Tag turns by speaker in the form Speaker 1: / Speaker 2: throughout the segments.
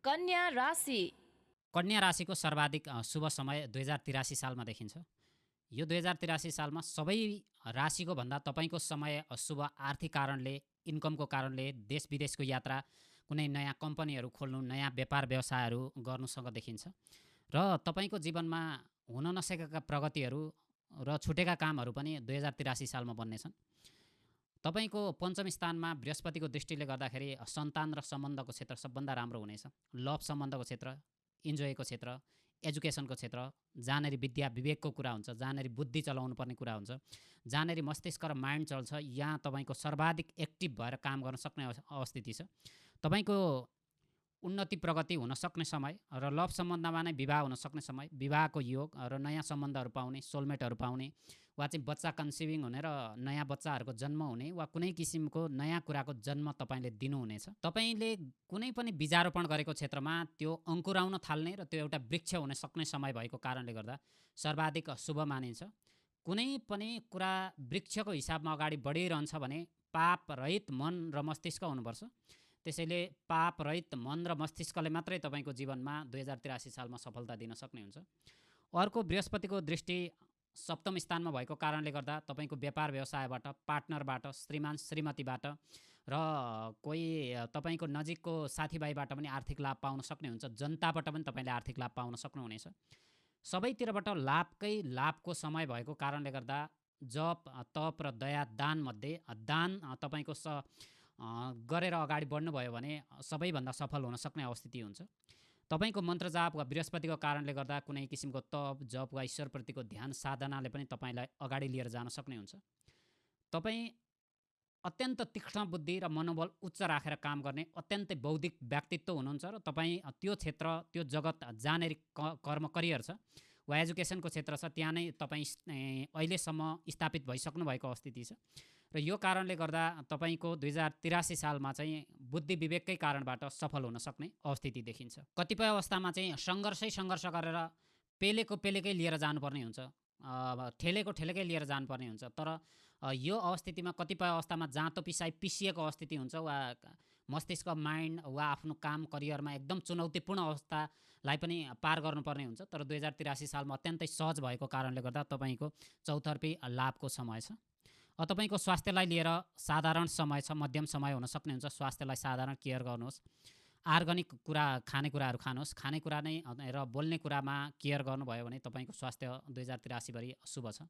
Speaker 1: कन्या राशि।
Speaker 2: कन्या राशिको सर्वाधिक शुभ समय 2083 सालमा देखिन्छ। यो 2083 सालमा सबै राशिको भन्दा तपाईँको समय शुभ आर्थिक कारणले, इन्कमको कारणले, देश विदेशको यात्रा, कुनै नयाँ कम्पनीहरू खोल्नु, नयाँ व्यापार व्यवसायहरू गर्नुसँग देखिन्छ। र तपाईँको जीवनमा हुन नसकेका प्रगतिहरू र छुटेका कामहरू पनि 2083 सालमा बन्नेछन्। तपाईँको पञ्चम स्थानमा बृहस्पतिको दृष्टिले गर्दाखेरि सन्तान र सम्बन्धको क्षेत्र सबभन्दा राम्रो हुनेछ। लभ सम्बन्धको क्षेत्र, इन्जोयको क्षेत्र, एजुकेसनको क्षेत्र, जहाँनेरि विद्या विवेकको कुरा हुन्छ, जहाँनेरि बुद्धि चलाउनु पर्ने कुरा हुन्छ, जहाँनेरि मस्तिष्क र माइन्ड चल्छ, यहाँ तपाईँको सर्वाधिक एक्टिभ भएर काम गर्न सक्ने अवस्थिति छ। तपाईँको उन्नति प्रगति हुन सक्ने समय र लभ सम्बन्धमा नै विवाह हुन सक्ने समय, विवाहको योग र नयाँ सम्बन्धहरू पाउने, सोलमेटहरू पाउने, वा चाहिँ बच्चा कन्सिभिङ हुने र नयाँ बच्चाहरूको जन्म हुने, वा कुनै किसिमको नयाँ कुराको जन्म तपाईँले दिनुहुनेछ। तपाईँले कुनै पनि बीजारोपण गरेको क्षेत्रमा त्यो अङ्कुराउन थाल्ने र त्यो एउटा वृक्ष हुन सक्ने समय भएको कारणले गर्दा सर्वाधिक शुभ मानिन्छ। कुनै पनि कुरा वृक्षको हिसाबमा अगाडि बढिरहन्छ भने पाप रहित मन र मस्तिष्क हुनुपर्छ। त्यसैले पाप रहित मन र मस्तिष्कले मात्रै तपाईँको जीवनमा 2083 सालमा सफलता दिन सक्ने हुन्छ। अर्को, बृहस्पतिको दृष्टि सप्तम स्थानमा भएको कारणले गर्दा तपाईँको व्यापार व्यवसायबाट, पार्टनरबाट, श्रीमान श्रीमतीबाट र कोही तपाईँको नजिकको साथीभाइबाट पनि आर्थिक लाभ पाउन सक्ने हुन्छ। जनताबाट पनि तपाईँले आर्थिक लाभ पाउन सक्नुहुनेछ। सबैतिरबाट लाभको समय भएको कारणले गर्दा जप, तप र दया दान मध्ये दान तपाईँको गरेर अगाडि बढ्नुभयो भने सबैभन्दा सफल हुन सक्ने अवस्थिति हुन्छ। तपाईँको मन्त्र जाप वा बृहस्पतिको कारणले गर्दा कुनै किसिमको तप, जप वा ईश्वरप्रतिको ध्यान साधनाले पनि तपाईँलाई अगाडि लिएर जान सक्ने हुन्छ। तपाईँ अत्यन्त तीक्ष्ण बुद्धि र मनोबल उच्च राखेर काम गर्ने अत्यन्तै बौद्धिक व्यक्तित्व हुनुहुन्छ र तपाईँ त्यो क्षेत्र, त्यो जगत जहाँनेरि कर्म करियर छ वा एजुकेसनको क्षेत्र छ त्यहाँ नै तपाईँ अहिलेसम्म स्थापित भइसक्नु भएको अवस्थिति छ। र यो कारणले गर्दा तपाईँको 2083 सालमा चाहिँ बुद्धि विवेककै कारणबाट सफल हुन सक्ने अवस्थिति देखिन्छ। कतिपय अवस्थामा चाहिँ सङ्घर्ष गरेर पेलेकै लिएर जानुपर्ने हुन्छ, ठेलेकै लिएर जानुपर्ने हुन्छ। तर यो अवस्थितिमा कतिपय अवस्थामा जाँतो पिसाई पिसिएको अवस्थिति हुन्छ, वा मस्तिष्क, माइन्ड वा आफ्नो काम करियरमा एकदम चुनौतीपूर्ण अवस्थालाई पनि पार गर्नुपर्ने हुन्छ। तर 2083 सालमा अत्यन्तै सहज भएको कारणले गर्दा तपाईँको चौतर्फी लाभको समय छ। तपाईँको स्वास्थ्यलाई लिएर साधारण समय छ, मध्यम समय हुन सक्ने हुन्छ। स्वास्थ्यलाई साधारण केयर गर्नुहोस्। अर्ग्यानिक खानेकुराहरू खानुहोस्। खानेकुरा नै र बोल्ने कुरामा केयर गर्नुभयो भने तपाईँको स्वास्थ्य 2083 भरि शुभ छ।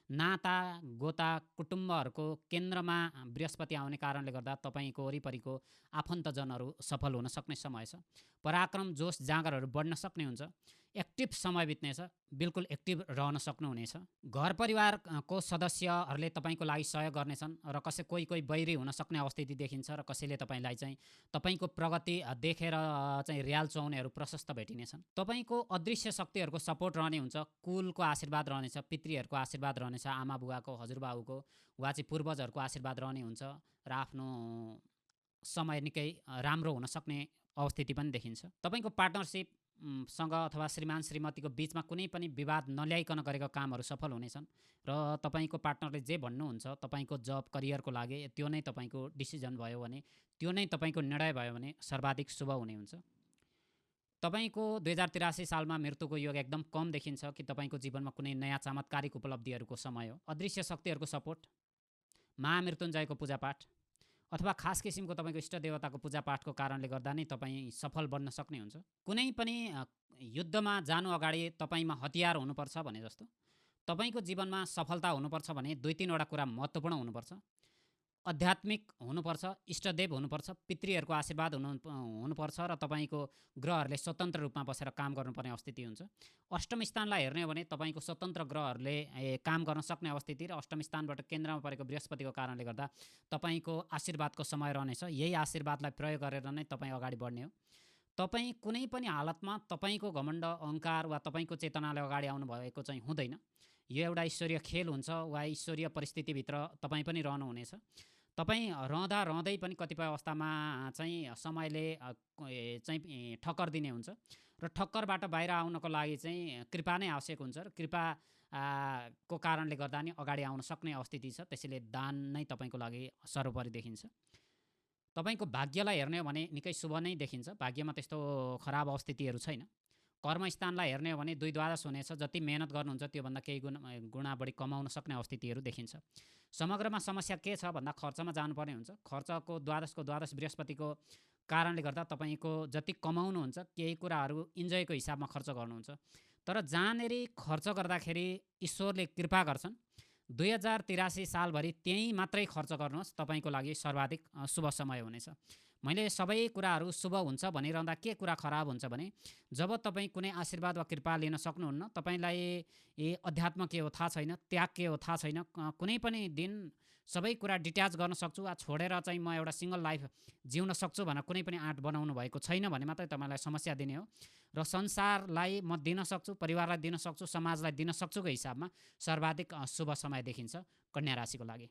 Speaker 2: नाता गोता कुटुम्बहरूको केन्द्रमा बृहस्पति आउने कारणले गर्दा तपाईँको वरिपरिको आफन्तजनहरू सफल हुन सक्ने समय छ। पराक्रम, जोस, जाँगरहरू बढ्न सक्ने हुन्छ। एक्टिभ समय बित्नेछ, बिल्कुल एक्टिभ रहन सक्नुहुनेछ। घर परिवारको सदस्यहरूले तपाईँको लागि सहयोग गर्नेछन् र कोही बैरी हुन सक्ने अवस्थिति देखिन्छ र कसैले तपाईँलाई चाहिँ तपाईँको प्रगति देखेर चाहिँ रियाल चुहाउनेहरू प्रशस्त भेटिनेछन्। तपाईँको अदृश्य शक्तिहरूको सपोर्ट रहने हुन्छ। कुलको आशीर्वाद रहनेछ, पितृहरूको आशीर्वाद रहनेछ, आमा बुवाको, हजुरबाबुको वा चाहिँ पूर्वजहरूको आशीर्वाद रहने हुन्छ र आफ्नो समय निकै राम्रो हुन सक्ने अवस्थिति पनि देखिन्छ। तपाईँको पार्टनरसिप सँग अथवा श्रीमान श्रीमतीको बिचमा कुनै पनि विवाद नल्याइकन गरेका कामहरू सफल हुनेछन् र तपाईँको पार्टनरले जे भन्नुहुन्छ तपाईँको जब करियरको लागि त्यो नै तपाईँको डिसिजन भयो भने, त्यो नै तपाईँको निर्णय भयो भने सर्वाधिक शुभ हुने हुन्छ। तपाईँको 2083 सालमा मृत्युको योग एकदम कम देखिन्छ कि तपाईँको जीवनमा कुनै नयाँ चमत्कारिक उपलब्धिहरूको समय हो। अदृश्य शक्तिहरूको सपोर्ट, महामृत्युञ्जयको पूजापाठ अथवा खास किसिमको तपाईँको इष्ट देवताको पूजापाठको कारणले गर्दा नै तपाईँ सफल बन्न सक्ने हुन्छ। कुनै पनि युद्धमा जानु अगाडि तपाईँमा हतियार हुनुपर्छ भने जस्तो तपाईँको जीवनमा सफलता हुनुपर्छ भने 2-3वटा कुरा महत्त्वपूर्ण हुनुपर्छ। आध्यात्मिक हुनुपर्छ, इष्टदेव हुनुपर्छ, पितृहरूको आशीर्वाद हुनुपर्छ र तपाईँको ग्रहहरूले स्वतन्त्र रूपमा बसेर काम गर्नुपर्ने अवस्थिति हुन्छ। अष्टम स्थानलाई हेर्ने हो भने तपाईँको स्वतन्त्र ग्रहहरूले काम गर्न सक्ने अवस्थिति र अष्टम स्थानबाट केन्द्रमा परेको बृहस्पतिको कारणले गर्दा तपाईँको आशीर्वादको समय रहनेछ। यही आशीर्वादलाई प्रयोग गरेर नै तपाईँ अगाडि बढ्ने हो। तपाईँ कुनै पनि हालतमा तपाईँको घमण्ड, अहङ्कार वा तपाईँको चेतनाले अगाडि आउनु भएको चाहिँ हुँदैन। यो एउटा ईश्वरीय खेल हुन्छ वा ईश्वरीय परिस्थितिभित्र तपाईँ पनि रहनुहुनेछ। तपाईँ रहँदै पनि कतिपय अवस्थामा चाहिँ समयले चाहिँ ठक्कर दिने हुन्छ र ठक्करबाट बाहिर आउनको लागि चाहिँ कृपा नै आवश्यक हुन्छ र कृपा को कारणले गर्दा नि अगाडि आउन सक्ने अवस्थिति छ। त्यसैले दान नै तपाईँको लागि सर्वोपरि देखिन्छ। तपाईँको भाग्यलाई हेर्ने हो भने निकै शुभ नै देखिन्छ। भाग्यमा त्यस्तो खराब अवस्थितिहरू छैन। कर्मस्थानलाई हेर्ने हो भने 2 द्वादश हुनेछ। जति मेहनत गर्नुहुन्छ त्योभन्दा केही गुणा बढी कमाउन सक्ने अवस्थितिहरू देखिन्छ। समग्रमा समस्या के छ भन्दा खर्चमा जानुपर्ने हुन्छ। खर्चको द्वादश बृहस्पतिको कारणले गर्दा तपाईँको जति कमाउनुहुन्छ केही कुराहरू इन्जोयको हिसाबमा खर्च गर्नुहुन्छ। तर जहाँनेरि खर्च गर्दाखेरि ईश्वरले कृपा गर्छन्, 2083 सालभरि त्यहीँ मात्रै खर्च गर्नुहोस्, तपाईँको लागि सर्वाधिक शुभ समय हुनेछ। मैले सबै कुराहरू शुभ हुन्छ भनिरहँदा के कुरा खराब हुन्छ भने जब तपाईँ कुनै आशीर्वाद वा कृपा लिन सक्नुहुन्न, तपाईँलाई अध्यात्म के हो थाहा छैन, त्याग के हो थाहा छैन, कुनै पनि दिन सबै कुरा डिट्याच गर्न सक्छु वा छोडेर चाहिँ म एउटा सिङ्गल लाइफ जिउन सक्छु भनेर कुनै पनि आँट बनाउनु भएको छैन भने मात्रै तपाईँलाई समस्या दिने हो। र संसारलाई म दिन सक्छु, परिवारलाई दिन सक्छु, समाजलाई दिन सक्छुको हिसाबमा सर्वाधिक शुभ समय देखिन्छ कन्या राशिको लागि।